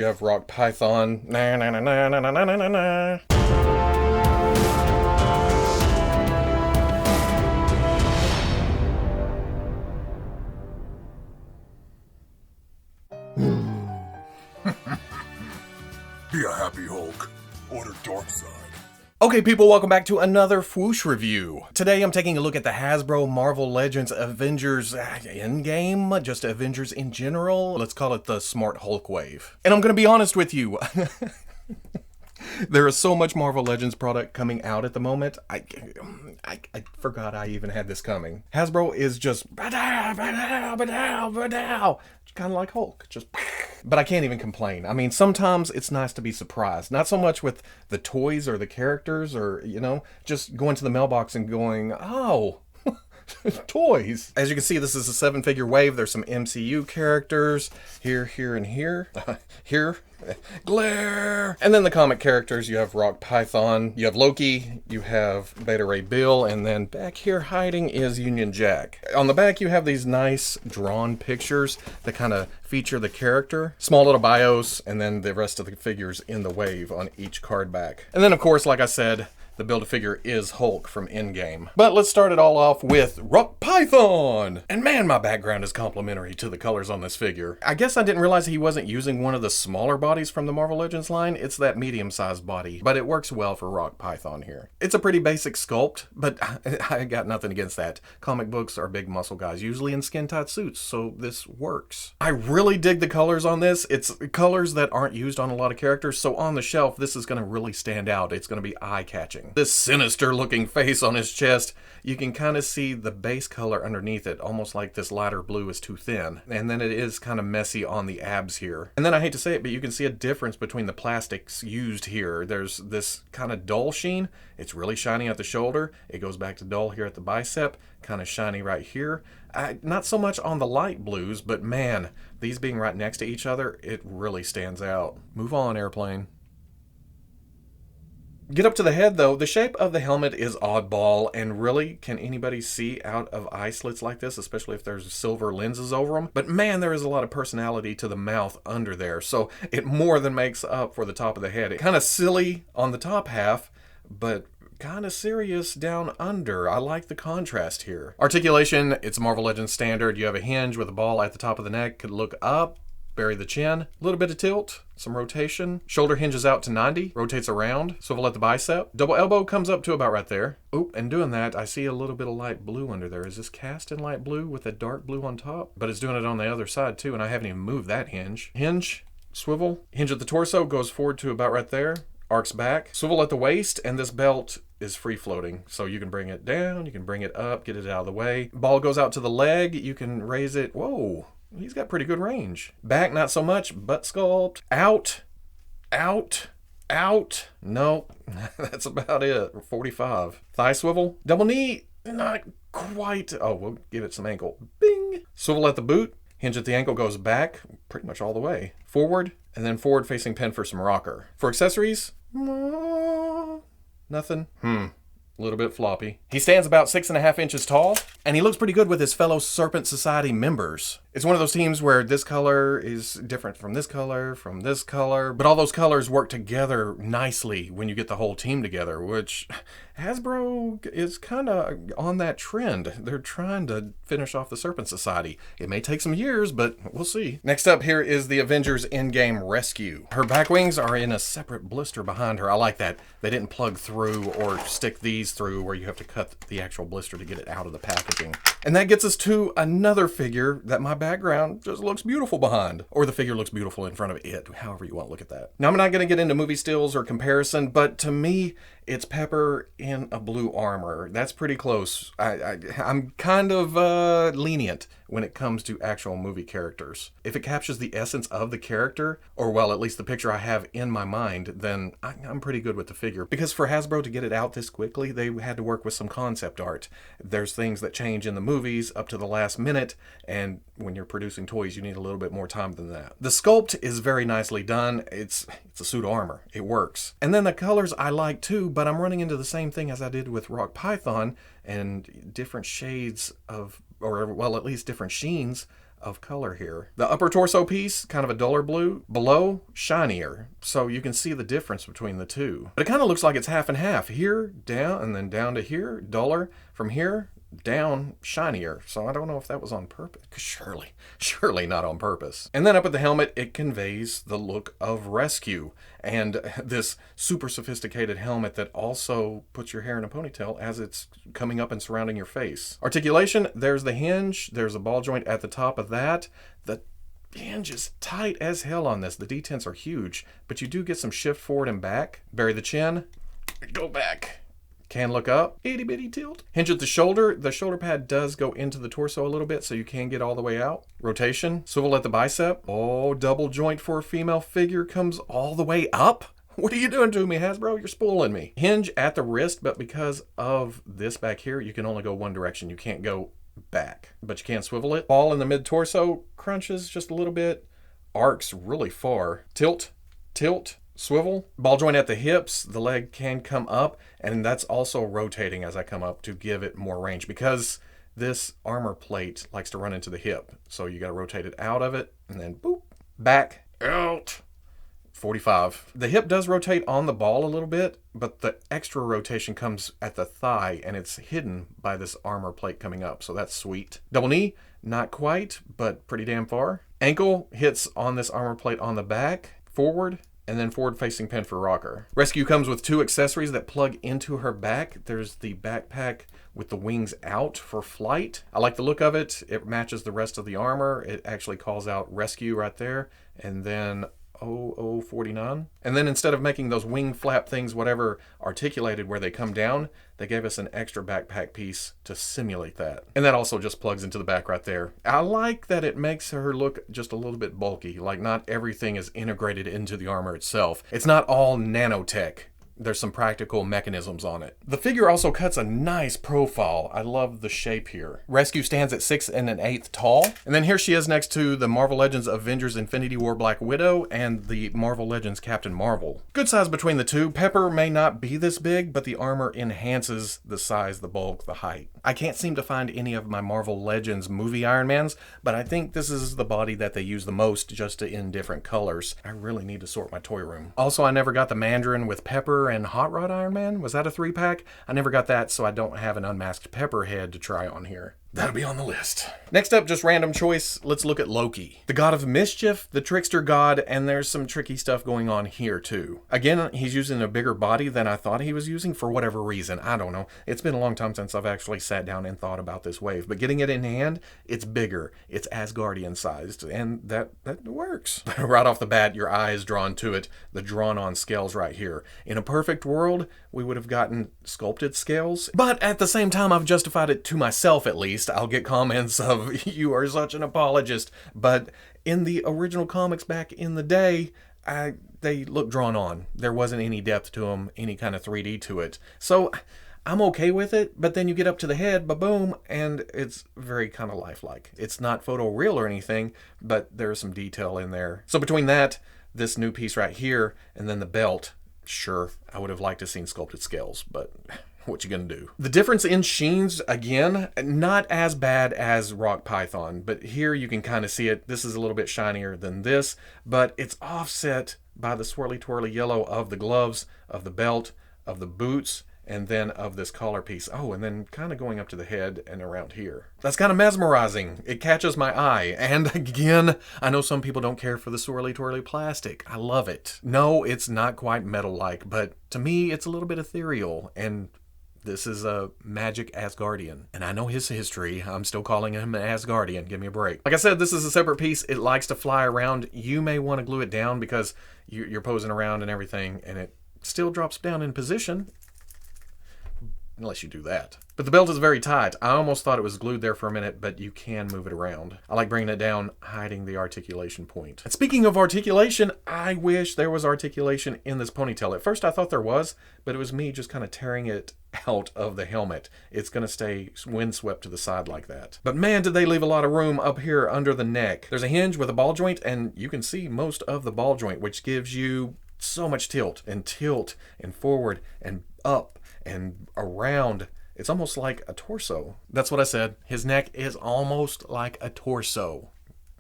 You have Rock Python. Na, na, na, na, na, na, na, na, na. Be a happy Hulk. Order Dorkside. Okay, people, welcome back to another Fwoosh review. Today I'm taking a look at the Hasbro Marvel Legends Avengers Endgame, just Avengers in general. Let's call it the Smart Hulk wave. And I'm gonna be honest with you. There is so much Marvel Legends product coming out at the moment. I forgot I even had this coming. Hasbro is just kind of like Hulk, just. But I can't even complain. I mean, sometimes it's nice to be surprised. Not so much with the toys or the characters or, you know, just going to the mailbox and going, oh, toys. As you can see, this is a 7-figure wave. There's some MCU characters here, here, and here. Here. Glare. And then the comic characters, you have Rock Python, you have Loki, you have Beta Ray Bill, and then back here hiding is Union Jack. On the back you have these nice drawn pictures that kind of feature the character. Small little bios, and then the rest of the figures in the wave on each card back. And then of course, like I said, the Build-A-Figure is Hulk from Endgame. But let's start it all off with Rock Python! And man, my background is complimentary to the colors on this figure. I guess I didn't realize he wasn't using one of the smaller bodies from the Marvel Legends line. It's that medium-sized body, but it works well for Rock Python here. It's a pretty basic sculpt, but I got nothing against that. Comic books are big muscle guys, usually in skin-tight suits, so this works. I really dig the colors on this. It's colors that aren't used on a lot of characters, so on the shelf, this is going to really stand out. It's going to be eye-catching. This sinister looking face on his chest, you can kind of see the base color underneath it, almost like this lighter blue is too thin. And then it is kind of messy on the abs here. And then I hate to say it, but you can see a difference between the plastics used here. There's this kind of dull sheen. It's really shiny at the shoulder. It goes back to dull here at the bicep, kind of shiny right here. Not so much on the light blues, but man, these being right next to each other, it really stands out. Move on, airplane. Get up to the head though, the shape of the helmet is oddball, and really, can anybody see out of eye slits like this, especially if there's silver lenses over them? But man, there is a lot of personality to the mouth under there, so it more than makes up for the top of the head. It's kind of silly on the top half, but kind of serious down under. I like the contrast here. Articulation, it's Marvel Legends standard. You have a hinge with a ball at the top of the neck, could look up, bury the chin, a little bit of tilt, some rotation. Shoulder hinges out to 90, rotates around, swivel at the bicep. Double elbow comes up to about right there. Oop, and doing that, I see a little bit of light blue under there. Is this cast in light blue with a dark blue on top? But it's doing it on the other side too, and I haven't even moved that hinge. Hinge, swivel, hinge at the torso, goes forward to about right there, arcs back, swivel at the waist, and this belt is free floating. So you can bring it down, you can bring it up, get it out of the way. Ball goes out to the leg, you can raise it. Whoa. He's got pretty good range. Back, not so much. Butt sculpt. Out. Out. Out. No, that's about it. 45. Thigh swivel. Double knee. Not quite. Oh, we'll give it some ankle. Bing. Swivel at the boot. Hinge at the ankle goes back pretty much all the way. Forward, and then forward facing pin for some rocker. For accessories, nothing. A little bit floppy. He stands about 6.5 inches tall, and he looks pretty good with his fellow Serpent Society members. It's one of those teams where this color is different from this color, but all those colors work together nicely when you get the whole team together, which Hasbro is kind of on that trend. They're trying to finish off the Serpent Society. It may take some years, but we'll see. Next up here is the Avengers Endgame Rescue. Her back wings are in a separate blister behind her. I like that. They didn't plug through or stick these through where you have to cut the actual blister to get it out of the packaging. And that gets us to another figure that my background just looks beautiful behind. Or the figure looks beautiful in front of it, however you want to look at that. Now, I'm not going to get into movie stills or comparison, but to me, it's Pepper in a blue armor. That's pretty close. I'm kind of lenient when it comes to actual movie characters. If it captures the essence of the character, or well, at least the picture I have in my mind, then I'm pretty good with the figure. Because for Hasbro to get it out this quickly, they had to work with some concept art. There's things that change in the movies up to the last minute, and when you're producing toys, you need a little bit more time than that. The sculpt is very nicely done. It's a suit of armor. It works. And then the colors I like too, but I'm running into the same thing as I did with Rock Python, and different shades of, or well, at least different sheens of color here. The upper torso piece, kind of a duller blue. Below, shinier. So you can see the difference between the two. But it kind of looks like it's half and half. Here, down, and then down to here, duller. From here, down, shinier. So I don't know if that was on purpose. Surely not on purpose. And then up at the helmet, it conveys the look of rescue. And this super sophisticated helmet that also puts your hair in a ponytail as it's coming up and surrounding your face. Articulation, there's the hinge. There's a ball joint at the top of that. The hinge is tight as hell on this. The detents are huge, but you do get some shift forward and back. Bury the chin, go back. Can look up, itty bitty tilt. Hinge at the shoulder pad does go into the torso a little bit so you can get all the way out. Rotation, swivel at the bicep. Oh, double joint for a female figure comes all the way up? What are you doing to me, Hasbro? You're spoiling me. Hinge at the wrist, but because of this back here, you can only go one direction. You can't go back, but you can swivel it. Ball in the mid-torso, crunches just a little bit, arcs really far. Tilt, tilt, swivel. Ball joint at the hips, the leg can come up, and that's also rotating as I come up to give it more range because this armor plate likes to run into the hip. So you got to rotate it out of it, and then boop, back, out. 45. The hip does rotate on the ball a little bit, but the extra rotation comes at the thigh, and it's hidden by this armor plate coming up, so that's sweet. Double knee, not quite, but pretty damn far. Ankle hits on this armor plate on the back, forward, and then forward-facing pin for rocker. Rescue comes with two accessories that plug into her back. There's the backpack with the wings out for flight. I like the look of it. It matches the rest of the armor. It actually calls out rescue right there, and then 0049. And then instead of making those wing flap things, whatever, articulated where they come down, they gave us an extra backpack piece to simulate that. And that also just plugs into the back right there. I like that it makes her look just a little bit bulky, like not everything is integrated into the armor itself. It's not all nanotech. There's some practical mechanisms on it. The figure also cuts a nice profile. I love the shape here. Rescue stands at 6 1/8 tall. And then here she is next to the Marvel Legends Avengers Infinity War Black Widow and the Marvel Legends Captain Marvel. Good size between the two. Pepper may not be this big, but the armor enhances the size, the bulk, the height. I can't seem to find any of my Marvel Legends movie Iron Mans, but I think this is the body that they use the most, just in different colors. I really need to sort my toy room. Also, I never got the Mandarin with Pepper and Hot Rod Iron Man. Was that a 3-pack? I never got that, so I don't have an unmasked Pepper head to try on here. That'll be on the list. Next up, just random choice, let's look at Loki. The god of mischief, the trickster god, and there's some tricky stuff going on here too. Again, he's using a bigger body than I thought he was using for whatever reason. I don't know. It's been a long time since I've actually sat down and thought about this wave, but getting it in hand, it's bigger. It's Asgardian sized, and that works. Right off the bat, your eye is drawn to it, the drawn on scales right here. In a perfect world, we would have gotten sculpted scales, but at the same time, I've justified it to myself at least. I'll get comments of, you are such an apologist, but in the original comics back in the day, they look drawn on. There wasn't any depth to them, any kind of 3D to it. So I'm okay with it, but then you get up to the head, ba-boom, and it's very kind of lifelike. It's not photoreal or anything, but there's some detail in there. So between that, this new piece right here, and then the belt, sure, I would have liked to have seen sculpted scales, but what you gonna do? The difference in sheens, again, not as bad as Rock Python, but here you can kind of see it. This is a little bit shinier than this, but it's offset by the swirly twirly yellow of the gloves, of the belt, of the boots, and then of this collar piece. Oh, and then kind of going up to the head and around here. That's kind of mesmerizing. It catches my eye. And again, I know some people don't care for the swirly twirly plastic. I love it. No, it's not quite metal-like, but to me, it's a little bit ethereal, and this is a magic Asgardian. And I know his history. I'm still calling him an Asgardian. Give me a break. Like I said, this is a separate piece. It likes to fly around. You may want to glue it down because you're posing around and everything, and it still drops down in position. Unless you do that. But the belt is very tight. I almost thought it was glued there for a minute, but you can move it around. I like bringing it down, hiding the articulation point. And speaking of articulation, I wish there was articulation in this ponytail. At first I thought there was, but it was me just kind of tearing it out of the helmet. It's going to stay windswept to the side like that. But man, did they leave a lot of room up here under the neck. There's a hinge with a ball joint, and you can see most of the ball joint, which gives you so much tilt and forward and up and around. It's almost like a torso. That's what I said. His neck is almost like a torso.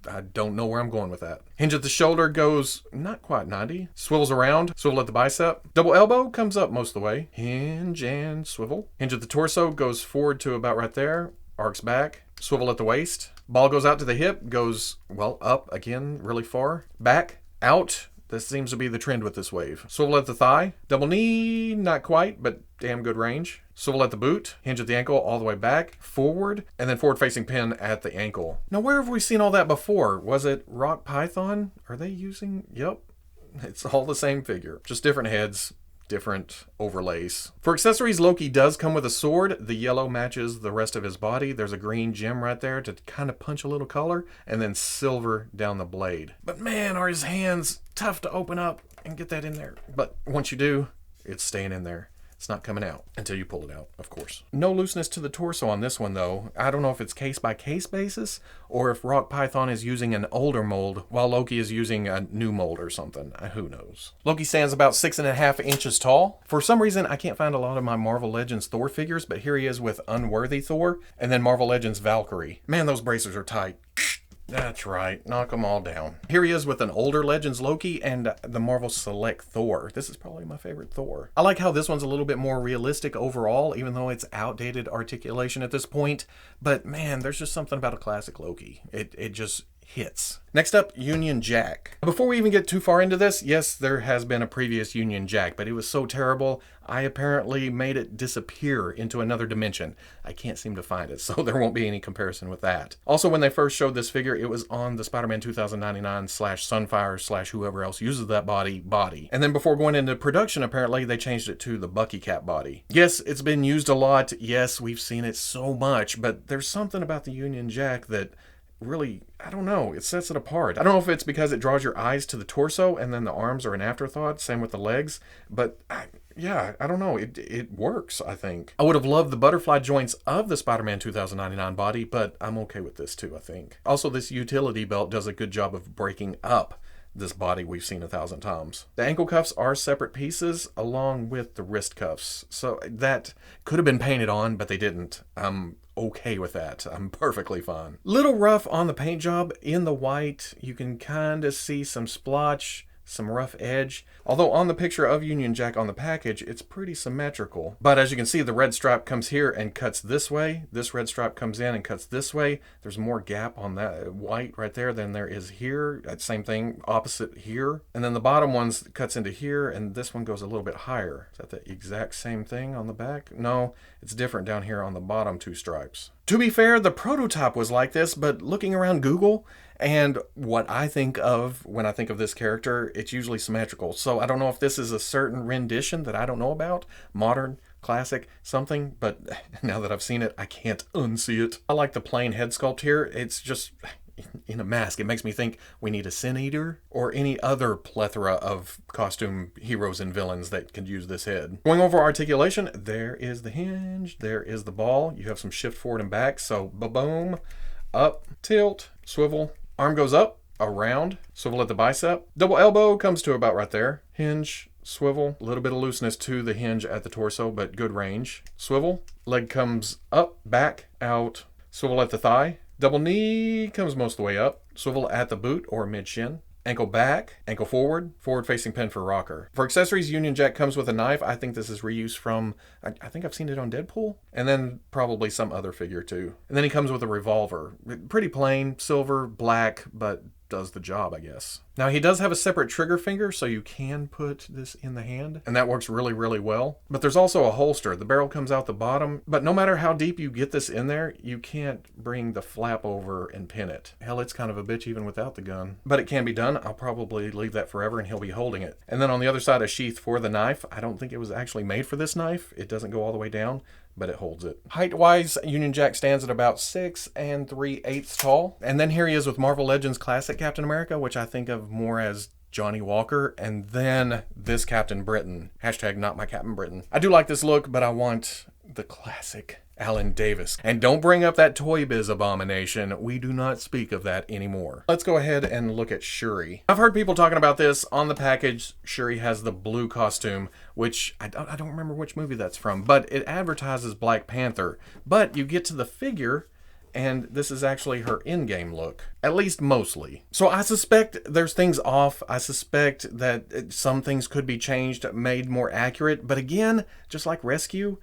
I don't know where I'm going with that. Hinge at the shoulder goes not quite 90. Swivels around. Swivel at the bicep. Double elbow comes up most of the way. Hinge and swivel. Hinge at the torso goes forward to about right there. Arcs back. Swivel at the waist. Ball goes out to the hip. Goes, well, up again really far. Back. Out. This seems to be the trend with this wave. Swivel at the thigh. Double knee, not quite, but damn good range. Swivel at the boot. Hinge at the ankle all the way back. Forward. And then forward facing pin at the ankle. Now, where have we seen all that before? Was it Rock Python? Are they using? Yep. It's all the same figure. Just different heads. Different overlays. For accessories, Loki does come with a sword. The yellow matches the rest of his body. There's a green gem right there to kind of punch a little color, and then silver down the blade. But man, are his hands tough to open up and get that in there. But once you do, it's staying in there. It's not coming out until you pull it out, of course. No looseness to the torso on this one, though. I don't know if it's case-by-case basis or if Rock Python is using an older mold while Loki is using a new mold or something. Who knows? Loki stands about 6.5 inches tall. For some reason, I can't find a lot of my Marvel Legends Thor figures, but here he is with Unworthy Thor and then Marvel Legends Valkyrie. Man, those bracers are tight. That's right. Knock them all down. Here he is with an older Legends Loki and the Marvel Select Thor. This is probably my favorite Thor. I like how this one's a little bit more realistic overall, even though it's outdated articulation at this point. But man, there's just something about a classic Loki. It just hits. Next up, Union Jack. Before we even get too far into this, yes, there has been a previous Union Jack, but it was so terrible, I apparently made it disappear into another dimension. I can't seem to find it, so there won't be any comparison with that. Also, when they first showed this figure, it was on the Spider-Man 2099 / Sunfire / whoever else uses that body. And then before going into production, apparently, they changed it to the Bucky Cap body. Yes, it's been used a lot. Yes, we've seen it so much, but there's something about the Union Jack that really, I don't know, it sets it apart. I don't know if it's because it draws your eyes to the torso and then the arms are an afterthought, same with the legs, but yeah, I don't know, it works, I think. I would have loved the butterfly joints of the Spider-Man 2099 body, but I'm okay with this too, I think. Also, this utility belt does a good job of breaking up this body we've seen 1,000 times. The ankle cuffs are separate pieces along with the wrist cuffs, so that could have been painted on, but they didn't. I'm okay with that. I'm perfectly fine. Little rough on the paint job. In the white, you can kind of see some splotch, some rough edge. Although on the picture of Union Jack on the package, it's pretty symmetrical. But as you can see, the red stripe comes here and cuts this way. This red stripe comes in and cuts this way. There's more gap on that white right there than there is here. That same thing opposite here. And then the bottom one's cuts into here, and this one goes a little bit higher. Is that the exact same thing on the back? No, it's different down here on the bottom two stripes. To be fair, the prototype was like this, but looking around Google and what I think of when I think of this character, it's usually symmetrical. So I don't know if this is a certain rendition that I don't know about, modern, classic, something, but now that I've seen it, I can't unsee it. I like the plain head sculpt here. It's just in a mask. It makes me think we need a Sin Eater or any other plethora of costume heroes and villains that could use this head. Going over articulation, there is the hinge, there is the ball. You have some shift forward and back, so boom, up, tilt, swivel. Arm goes up, around, swivel at the bicep. Double elbow comes to about right there. Hinge, swivel, a little bit of looseness to the hinge at the torso, but good range. Swivel, leg comes up, back, out, swivel at the thigh. Double knee comes most of the way up. Swivel at the boot or mid-shin. Ankle back, ankle forward, forward-facing pin for rocker. For accessories, Union Jack comes with a knife. I think this is reused from, I think I've seen it on Deadpool. And then probably some other figure too. And then he comes with a revolver. Pretty plain, silver, black, but does the job, I guess. Now, he does have a separate trigger finger, so you can put this in the hand, and that works really, really well. But there's also a holster. The barrel comes out the bottom, but no matter how deep you get this in there, you can't bring the flap over and pin it. Hell, it's kind of a bitch even without the gun. But it can be done. I'll probably leave that forever, and he'll be holding it. And then on the other side, a sheath for the knife. I don't think it was actually made for this knife. It doesn't go all the way down, but it holds it. Height-wise, Union Jack stands at about 6 3/8 tall. And then here he is with Marvel Legends Classic Captain America, which I think of more as Johnny Walker, and then this Captain Britain. Hashtag not my Captain Britain. I do like this look, but I want the classic Alan Davis. And don't bring up that Toy Biz abomination. We do not speak of that anymore. Let's go ahead and look at Shuri. I've heard people talking about this on the package. Shuri has the blue costume, which I don't remember which movie that's from, but it advertises Black Panther. But you get to the figure, and this is actually her in-game look. At least mostly. So I suspect there's things off. I suspect that some things could be changed, made more accurate. But again, just like Rescue,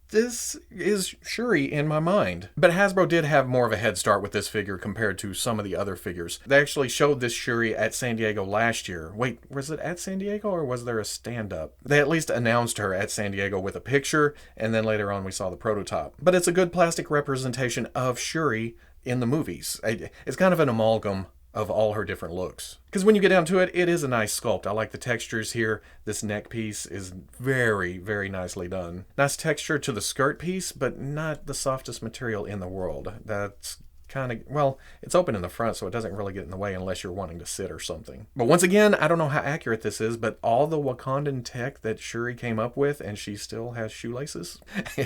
this is Shuri in my mind. But Hasbro did have more of a head start with this figure compared to some of the other figures. They actually showed this Shuri at San Diego last year. Wait, was it at San Diego or was there a stand-up? They at least announced her at San Diego with a picture, and then later on we saw the prototype. But it's a good plastic representation of Shuri in the movies. It's kind of an amalgam of all her different looks. Because when you get down to it, it is a nice sculpt. I like the textures here. This neck piece is very, very nicely done. Nice texture to the skirt piece, but not the softest material in the world. That's kind of, well, it's open in the front, so it doesn't really get in the way unless you're wanting to sit or something. But once again, I don't know how accurate this is, but all the Wakandan tech that Shuri came up with, and she still has shoelaces,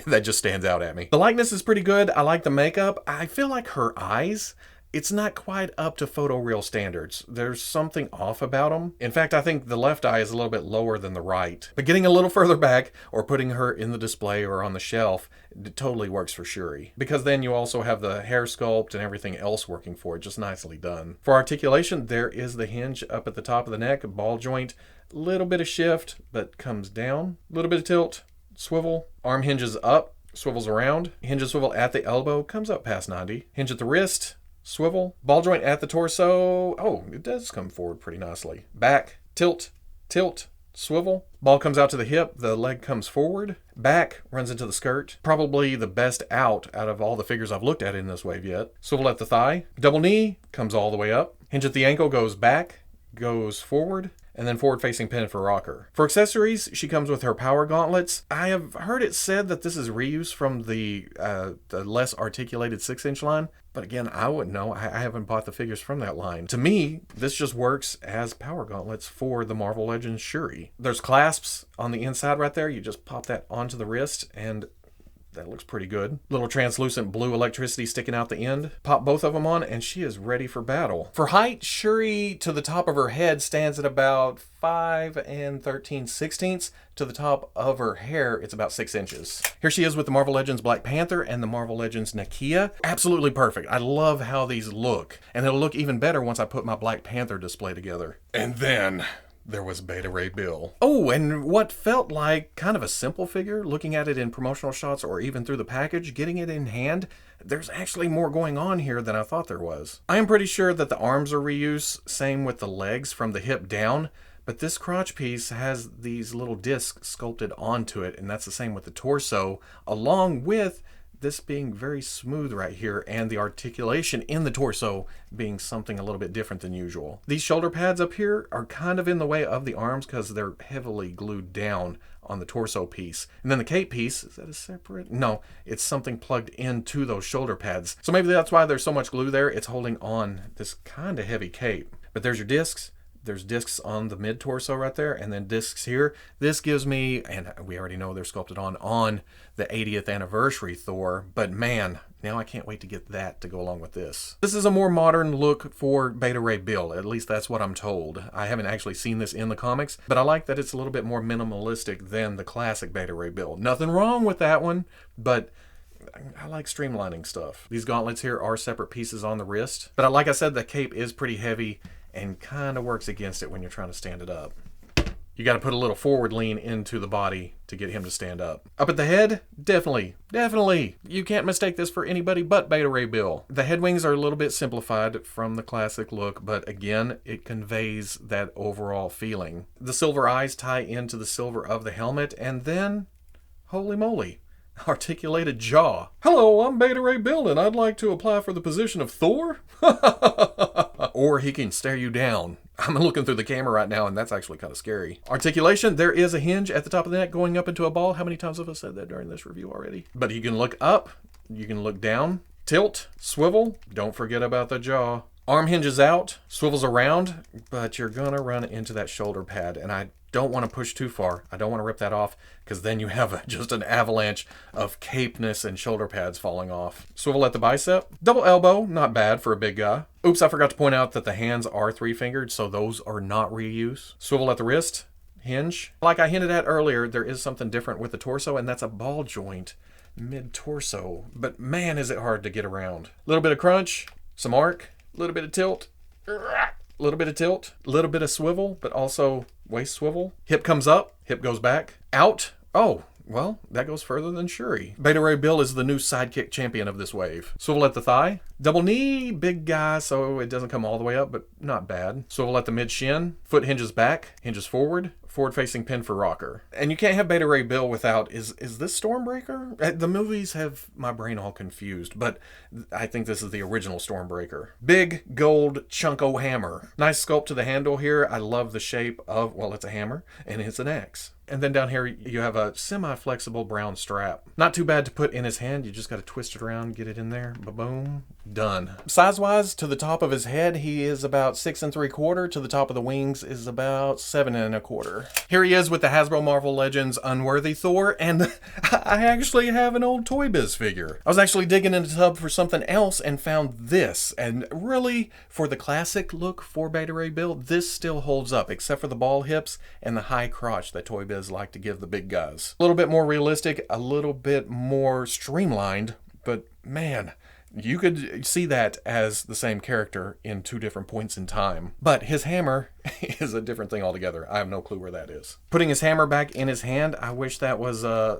that just stands out at me. The likeness is pretty good. I like the makeup. I feel like her eyes, it's not quite up to photoreal standards. There's something off about them. In fact, I think the left eye is a little bit lower than the right. But getting a little further back or putting her in the display or on the shelf, it totally works for Shuri. Because then you also have the hair sculpt and everything else working for it, just nicely done. For articulation, there is the hinge up at the top of the neck, ball joint, little bit of shift, but comes down. A little bit of tilt, swivel, arm hinges up, swivels around, hinges swivel at the elbow, comes up past 90, hinge at the wrist, swivel, ball joint at the torso. Oh, it does come forward pretty nicely. Back, tilt, tilt, swivel. Ball comes out to the hip, the leg comes forward. Back, runs into the skirt. Probably the best out of all the figures I've looked at in this wave yet. Swivel at the thigh. Double knee, comes all the way up. Hinge at the ankle, goes back, goes forward. And then forward-facing pin for rocker. For accessories, she comes with her power gauntlets. I have heard it said that this is reuse from the less articulated 6-inch line. But again, I wouldn't know. I haven't bought the figures from that line. To me, this just works as power gauntlets for the Marvel Legends Shuri. There's clasps on the inside right there. You just pop that onto the wrist and that looks pretty good. Little translucent blue electricity sticking out the end. Pop both of them on and she is ready for battle. For height, Shuri to the top of her head stands at about 5 13/16. To the top of her hair, it's about 6 inches. Here she is with the Marvel Legends Black Panther and the Marvel Legends Nakia. Absolutely perfect. I love how these look. And it'll look even better once I put my Black Panther display together. And then there was Beta Ray Bill. Oh, and what felt like kind of a simple figure, looking at it in promotional shots or even through the package, getting it in hand, there's actually more going on here than I thought there was. I am pretty sure that the arms are reuse, same with the legs from the hip down, but this crotch piece has these little discs sculpted onto it, and that's the same with the torso, along with this being very smooth right here and the articulation in the torso being something a little bit different than usual. These shoulder pads up here are kind of in the way of the arms because they're heavily glued down on the torso piece. And then the cape piece, is that a separate? No, it's something plugged into those shoulder pads. So maybe that's why there's so much glue there. It's holding on this kind of heavy cape. But there's your discs. There's discs on the mid-torso right there, and then discs here. This gives me, and we already know they're sculpted on the 80th anniversary Thor, but man, now I can't wait to get that to go along with this. This is a more modern look for Beta Ray Bill, at least that's what I'm told. I haven't actually seen this in the comics, but I like that it's a little bit more minimalistic than the classic Beta Ray Bill. Nothing wrong with that one, but I like streamlining stuff. These gauntlets here are separate pieces on the wrist, but like I said, the cape is pretty heavy and kind of works against it when you're trying to stand it up. You got to put a little forward lean into the body to get him to stand up. Up at the head, definitely. You can't mistake this for anybody but Beta Ray Bill. The head wings are a little bit simplified from the classic look, but again, it conveys that overall feeling. The silver eyes tie into the silver of the helmet, and then, holy moly, articulated jaw. Hello, I'm Beta Ray Bill, and I'd like to apply for the position of Thor. Or he can stare you down. I'm looking through the camera right now, and that's actually kind of scary. Articulation, there is a hinge at the top of the neck going up into a ball. How many times have I said that during this review already? But you can look up, you can look down, tilt, swivel. Don't forget about the jaw. Arm hinges out, swivels around, but you're gonna run into that shoulder pad, and I don't want to push too far. I don't want to rip that off, because then you have just an avalanche of capeness and shoulder pads falling off. Swivel at the bicep. Double elbow, not bad for a big guy. Oops, I forgot to point out that the hands are 3-fingered, so those are not reuse. Swivel at the wrist. Hinge. Like I hinted at earlier, there is something different with the torso, and that's a ball joint mid-torso. But man, is it hard to get around. A little bit of crunch, some arc, a little bit of tilt, a little bit of tilt, a little bit of swivel, but also waist swivel. Hip comes up, hip goes back, out. Oh, well, that goes further than Shuri. Beta Ray Bill is the new sidekick champion of this wave. Swivel at the thigh. Double knee, big guy, so it doesn't come all the way up, but not bad. Swivel at the mid shin. Foot hinges back, hinges forward. Forward-facing pin for rocker. And you can't have Beta Ray Bill without, is this Stormbreaker? The movies have my brain all confused, but I think this is the original Stormbreaker. Big gold chunko hammer. Nice sculpt to the handle here. I love the shape of, well, it's a hammer, and it's an axe. And then down here, you have a semi-flexible brown strap. Not too bad to put in his hand. You just got to twist it around, get it in there. Ba-boom. Done. Size-wise, to the top of his head, he is about 6 3/4. To the top of the wings is about 7 1/4. Here he is with the Hasbro Marvel Legends Unworthy Thor, and I actually have an old Toy Biz figure. I was actually digging in the tub for something else and found this, and really, for the classic look for Beta Ray Bill, this still holds up, except for the ball hips and the high crotch that Toy Biz like to give the big guys. A little bit more realistic, a little bit more streamlined, but man, you could see that as the same character in 2 different points in time. But his hammer is a different thing altogether. I have no clue where that is. Putting his hammer back in his hand, I wish that was a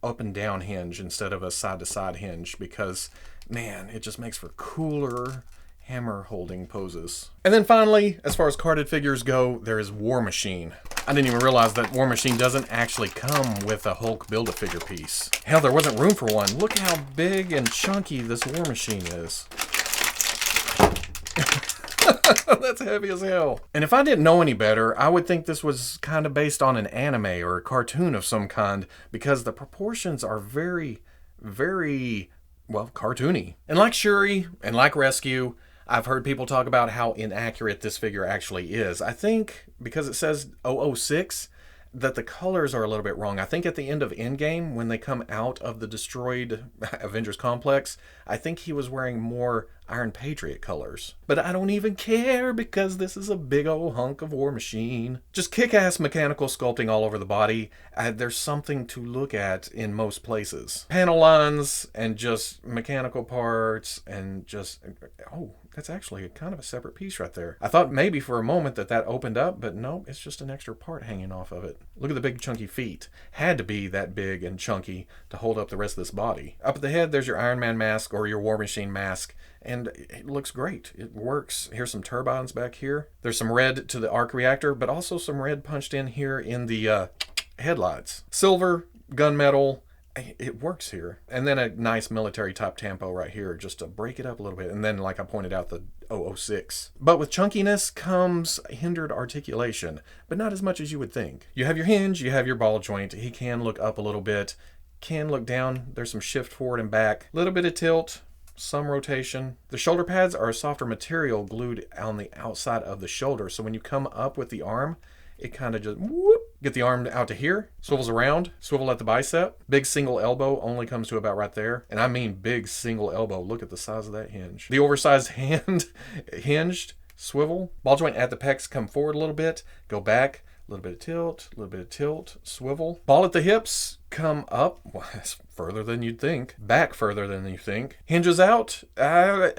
up and down hinge instead of a side to side hinge, because man, it just makes for cooler hammer holding poses. And then finally, as far as carded figures go, there is War Machine. I didn't even realize that War Machine doesn't actually come with a Hulk Build-A-Figure piece. Hell, there wasn't room for one. Look how big and chunky this War Machine is. That's heavy as hell. And if I didn't know any better, I would think this was kind of based on an anime or a cartoon of some kind, because the proportions are very, very, well, cartoony. And like Shuri and like Rescue, I've heard people talk about how inaccurate this figure actually is. I think because it says 006, that the colors are a little bit wrong. I think at the end of Endgame, when they come out of the destroyed Avengers complex, I think he was wearing more Iron Patriot colors. But I don't even care, because this is a big old hunk of War Machine. Just kick-ass mechanical sculpting all over the body. There's something to look at in most places. Panel lines and just mechanical parts and just, oh, that's actually kind of a separate piece right there. I thought maybe for a moment that opened up, but no, it's just an extra part hanging off of it. Look at the big chunky feet. Had to be that big and chunky to hold up the rest of this body. Up at the head, there's your Iron Man mask or your War Machine mask, and it looks great. It works. Here's some turbines back here. There's some red to the arc reactor, but also some red punched in here in the headlights. Silver, gunmetal. It works here. And then a nice military type tampo right here just to break it up a little bit. And then, like I pointed out, the 006. But with chunkiness comes hindered articulation, but not as much as you would think. You have your hinge, you have your ball joint. He can look up a little bit, can look down. There's some shift forward and back. A little bit of tilt, some rotation. The shoulder pads are a softer material glued on the outside of the shoulder. So when you come up with the arm, it kind of just whoop, get the arm out to here, swivels around, swivel at the bicep. Big single elbow only comes to about right there. And I mean big single elbow. Look at the size of that hinge. The oversized hand hinged, swivel. Ball joint at the pecs come forward a little bit, go back, a little bit of tilt, a little bit of tilt, swivel. Ball at the hips come up, well, that's further than you'd think. Back further than you think. Hinges out,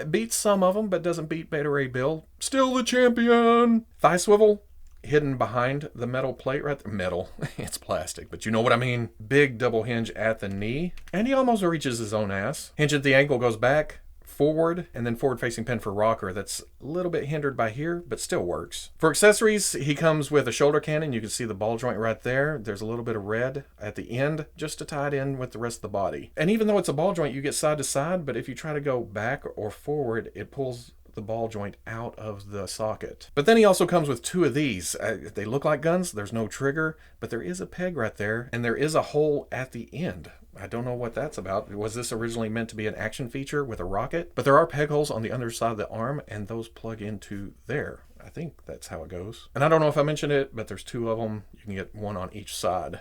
beats some of them, but doesn't beat Beta Ray Bill. Still the champion. Thigh swivel. Hidden behind the metal plate right there. Metal. It's plastic, but you know what I mean. Big double hinge at the knee. And he almost reaches his own ass. Hinge at the ankle goes back, forward, and then forward-facing pin for rocker. That's a little bit hindered by here, but still works. For accessories, he comes with a shoulder cannon. You can see the ball joint right there. There's a little bit of red at the end, just to tie it in with the rest of the body. And even though it's a ball joint, you get side to side, but if you try to go back or forward, it pulls the ball joint out of the socket. But then he also comes with 2 of these. They look like guns. There's no trigger, but there is a peg right there, and there is a hole at the end. I don't know what that's about. Was this originally meant to be an action feature with a rocket? But there are peg holes on the underside of the arm, and those plug into there. I think that's how it goes. And I don't know if I mentioned it, but there's 2 of them. You can get 1 on each side.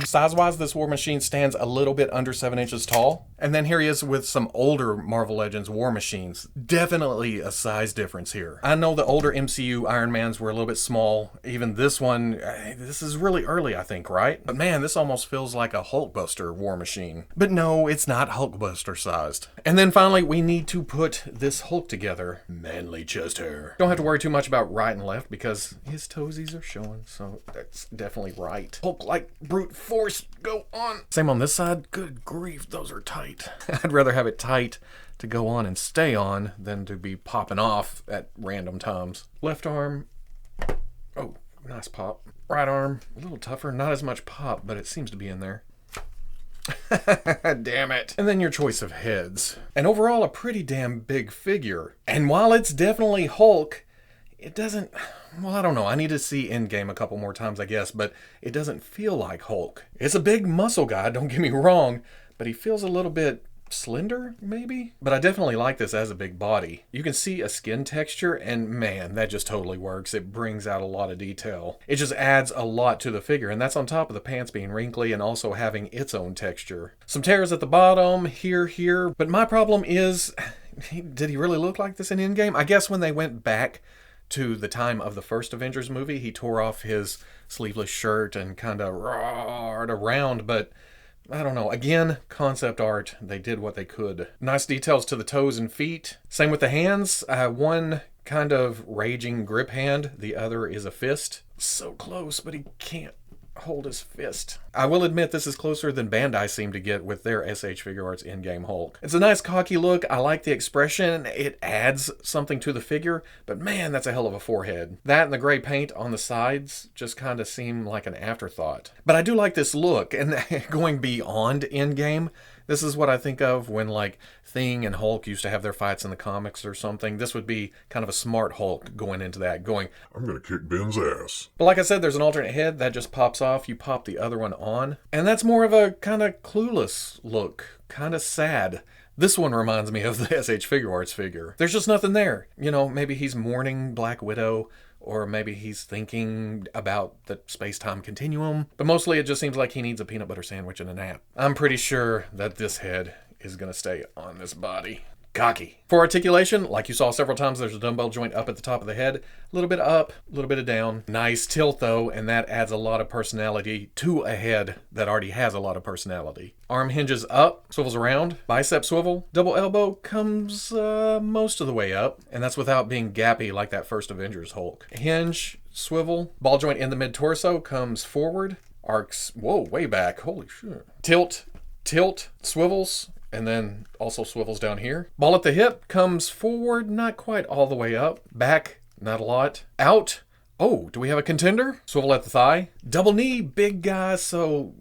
Size-wise, this War Machine stands a little bit under 7 inches tall. And then here he is with some older Marvel Legends War Machines. Definitely a size difference here. I know the older MCU Iron Mans were a little bit small. Even this one, this is really early, I think, right? But man, this almost feels like a Hulkbuster War Machine. But no, it's not Hulkbuster sized. And then finally, we need to put this Hulk together. Manly chest hair. Don't have to worry too much about right and left because his toesies are showing, so that's definitely right. Hulk like brute force, go on. Same on this side. Good grief, those are tight. I'd rather have it tight to go on and stay on than to be popping off at random times. Left arm. Oh, nice pop. Right arm, a little tougher, not as much pop, but it seems to be in there. Damn it. And then your choice of heads. And overall, a pretty damn big figure. And while it's definitely Hulk, it doesn't... Well, I don't know. I need to see Endgame a couple more times, I guess, but it doesn't feel like Hulk. It's a big muscle guy, don't get me wrong, but he feels a little bit slender, maybe? But I definitely like this as a big body. You can see a skin texture, and man, that just totally works. It brings out a lot of detail. It just adds a lot to the figure, and that's on top of the pants being wrinkly and also having its own texture. Some tears at the bottom, here, but my problem is, did he really look like this in Endgame? I guess when they went back to the time of the first Avengers movie, he tore off his sleeveless shirt and kind of roared around, but I don't know. Again, concept art. They did what they could. Nice details to the toes and feet. Same with the hands. One kind of raging grip hand. The other is a fist. So close, but he can't hold his fist. I will admit this is closer than Bandai seemed to get with their SH Figure Arts Endgame Hulk. It's a nice cocky look. I like the expression. It adds something to the figure, but man, that's a hell of a forehead. That and the gray paint on the sides just kind of seem like an afterthought. But I do like this look, and going beyond Endgame, this is what I think of when like Thing and Hulk used to have their fights in the comics or something. This would be kind of a smart Hulk going into that, going, I'm gonna kick Ben's ass. But like I said, there's an alternate head that just pops off. You pop the other one on. And that's more of a kind of clueless look. Kind of sad. This one reminds me of the SH Figure Arts figure. There's just nothing there. You know, maybe he's mourning Black Widow, or maybe he's thinking about the space-time continuum. But mostly it just seems like he needs a peanut butter sandwich and a nap. I'm pretty sure that this head is going to stay on this body. Cocky. For articulation, like you saw several times, there's a dumbbell joint up at the top of the head. A little bit up, a little bit of down. Nice tilt though, and that adds a lot of personality to a head that already has a lot of personality. Arm hinges up, swivels around, bicep swivel. Double elbow comes most of the way up, and that's without being gappy like that first Avengers Hulk. Hinge, swivel, ball joint in the mid-torso comes forward. Arcs, whoa, way back, holy shit. Tilt, swivels, and then also swivels down here. Ball at the hip comes forward, not quite all the way up. Back, not a lot. Out. Oh, do we have a contender? Swivel at the thigh. Double knee, big guy, so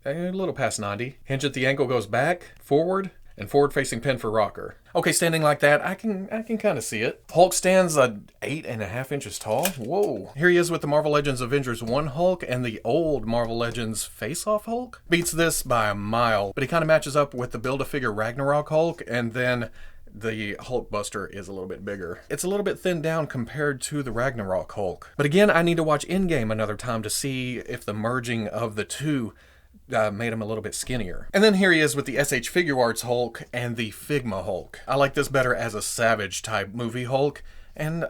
a little past 90. Hinge at the ankle goes back, forward, and forward facing pin for rocker. Okay, standing like that, I can kind of see it. Hulk stands 8.5 inches tall. Whoa. Here he is with the Marvel Legends Avengers 1 Hulk and the old Marvel Legends Face-Off Hulk. Beats this by a mile, but he kind of matches up with the Build-A-Figure Ragnarok Hulk, and then the Hulkbuster is a little bit bigger. It's a little bit thinned down compared to the Ragnarok Hulk. But again, I need to watch Endgame another time to see if the merging of the two made him a little bit skinnier. And then here he is with the SH Figure Arts Hulk and the Figma Hulk. I like this better as a Savage type movie Hulk, and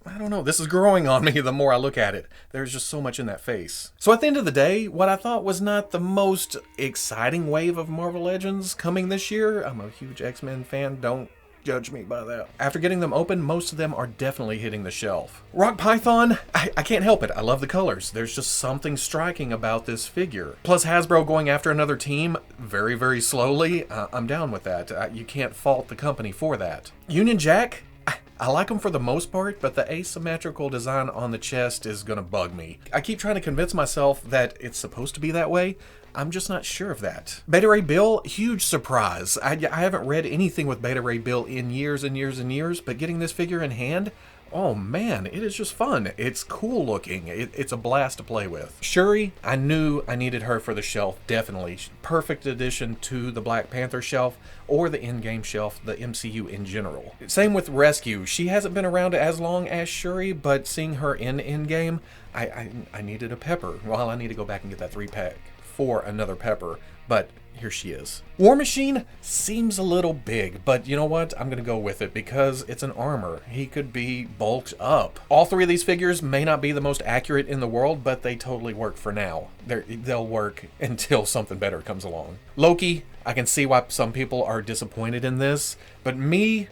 I don't know, this is growing on me the more I look at it. There's just so much in that face. So at the end of the day, what I thought was not the most exciting wave of Marvel Legends coming this year. I'm a huge X-Men fan, don't judge me by that. After getting them open, most of them are definitely hitting the shelf. Rock Python, I can't help it. I love the colors. There's just something striking about this figure. Plus Hasbro going after another team very, very slowly. I'm down with that. You can't fault the company for that. Union Jack, I like them for the most part, but the asymmetrical design on the chest is gonna bug me. I keep trying to convince myself that it's supposed to be that way. I'm just not sure of that. Beta Ray Bill, huge surprise. I haven't read anything with Beta Ray Bill in years and years and years, but getting this figure in hand, oh man, it is just fun. It's cool looking. It's a blast to play with. Shuri, I knew I needed her for the shelf, definitely. Perfect addition to the Black Panther shelf or the Endgame shelf, the MCU in general. Same with Rescue. She hasn't been around as long as Shuri, but seeing her in Endgame, I needed a pepper. Well, I need to go back and get that 3-pack for another Pepper, but here she is. War Machine seems a little big, but you know what? I'm gonna go with it because it's an armor. He could be bulked up. All three of these figures may not be the most accurate in the world, but they totally work for now. They'll work until something better comes along. Loki, I can see why some people are disappointed in this, but me,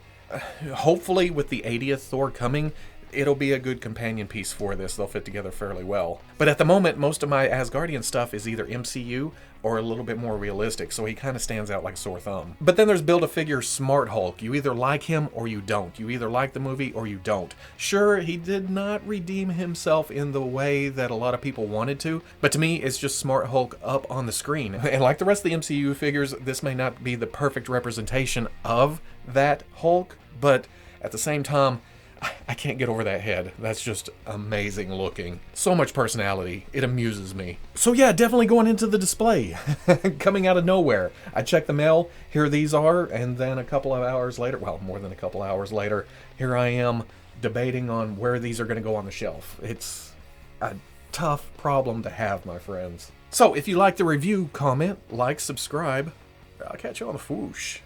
hopefully with the 80th Thor coming, it'll be a good companion piece for this. They'll fit together fairly well. But at the moment, most of my Asgardian stuff is either MCU or a little bit more realistic, so he kind of stands out like a sore thumb. But then there's Build-A-Figure Smart Hulk. You either like him or you don't. You either like the movie or you don't. Sure, he did not redeem himself in the way that a lot of people wanted to, but to me, it's just Smart Hulk up on the screen. And like the rest of the MCU figures, this may not be the perfect representation of that Hulk, but at the same time, I can't get over that head. That's just amazing looking. So much personality. It amuses me. So yeah, definitely going into the display. Coming out of nowhere. I checked the mail. Here these are. And then a couple of hours later, well, more than a couple hours later, here I am debating on where these are going to go on the shelf. It's a tough problem to have, my friends. So if you like the review, comment, like, subscribe. I'll catch you on the Fwoosh.